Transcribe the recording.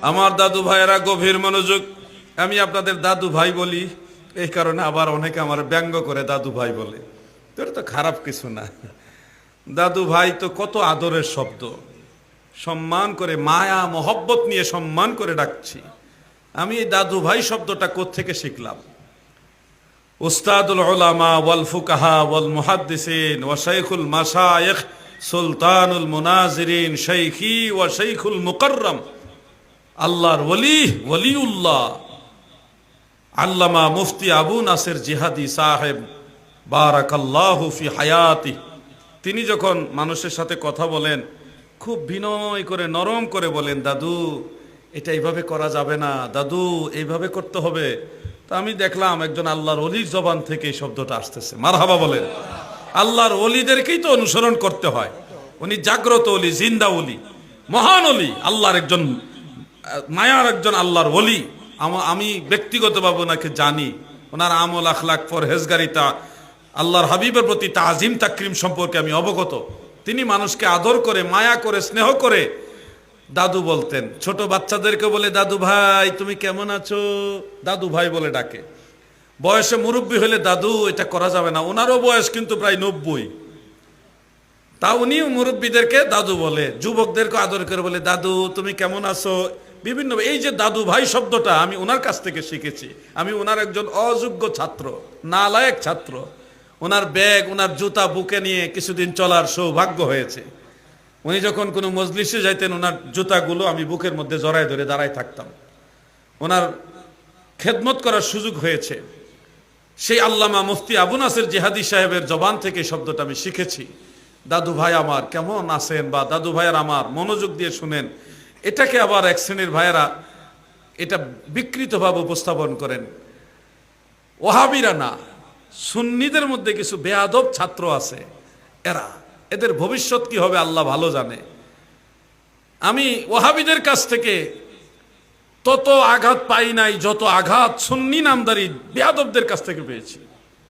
আমার দাদু ভাইয়েরা গভীর মনোযোগ। আমি আপনাদের দাদু ভাই বলি এই কারণে, আবার অনেকে আমার ব্যঙ্গ করে দাদু ভাই বলে, তোর তো খারাপ কিছু না। দাদু ভাই তো কত আদরের শব্দ, সম্মান করে, মায়া মহব্বত নিয়ে সম্মান করে ডাকছি। আমি এই দাদু ভাই শব্দটা কোত্থেকে শিখলাম? উস্তাদুল উলামা ওয়াল ফুকাহা ওয়াল মুহাদ্দিসিন ওয়া শাইখুল মাশায়েখ সুলতানুল মুনাজিরিন শাইখি ওয়া শাইখুল মুকাররম, আল্লাহর ওলি, ওলিউল্লাহ আল্লামা মুফতি আবু নাসির জিহাদি সাহেব বারাকাল্লাহু ফি হায়াতি। তিনি যখন মানুষের সাথে কথা বলেন খুব বিনয় করে, নরম করে বলেন, দাদু এটা এইভাবে করা যাবে না, দাদু এইভাবে করতে হবে। তা আমি দেখলাম একজন আল্লাহর ওলির জবান থেকে এই শব্দটা আসতেছে। মারহাবা বলেন। আল্লাহর ওলিদেরকেই তো অনুসরণ করতে হয়। উনি জাগ্রত ওলি, জিন্দা ওলি, মহান ওলি, আল্লাহর একজন মায়ার একজন আল্লাহর ওলি। আমি ব্যক্তিগতভাবে ওনাকে জানি, ওনার আমল আখলাক পরহেজগারিতা, আল্লাহর হাবিবের প্রতি তাজিম তাকরিম সম্পর্কে আমি অবগত। তিনি মানুষকে আদর করে, মায়া করে, স্নেহ করে দাদু বলতেন। ছোট বাচ্চাদেরকে বলে, দাদু ভাই তুমি কেমন আছো, দাদু ভাই বলে ডাকে। বয়সে মুরব্বী হলে দাদু এটা করা যাবে না, ওনারও বয়স কিন্তু প্রায় 90, তা উনিও মুরব্বীদেরকে দাদু বলে। যুবকদেরকে আদর করে বলে, দাদু তুমি কেমন আছো। বিভিন্ন, এই যে দাদু ভাই শব্দটা আমি ওনার কাছ থেকে শিখেছি। আমি ওনার একজন অযোগ্য ছাত্র, নালায়েক ছাত্র। ওনার ব্যাগ, ওনার জুতা বুকে নিয়ে কিছুদিন চলার সৌভাগ্য হয়েছে। উনি যখন কোনো মজলিসে যাইতেন, ওনার জুতাগুলো আমি বুকের মধ্যে জড়ায় ধরে দাঁড়ায় থাকতাম। ওনার খেদমত করার সুযোগ হয়েছে। সেই আল্লামা মুফতি আবু নাসির জিহাদি সাহেবের জবান থেকে শব্দটা আমি শিখেছি। দাদু ভাই আমার কেমন আছেন, বা দাদু ভাইয়ের আমার, মনোযোগ দিয়ে শুনেন। এটাকে আবার এক শ্রেণীর ভাইয়েরা এটা বিকৃতভাবে উপস্থাপন করেন। ওহাবিরা না, সুন্নিদের মধ্যে কিছু বেয়াদব ছাত্র আছে, এদের ভবিষ্যৎ কি হবে আল্লাহ ভালো জানে। আমি ওহাবিদের কাছ থেকে তত আঘাত পাই নাই যত আঘাত সুন্নি নামদারি বেয়াদবদের কাছ থেকে পেয়েছি।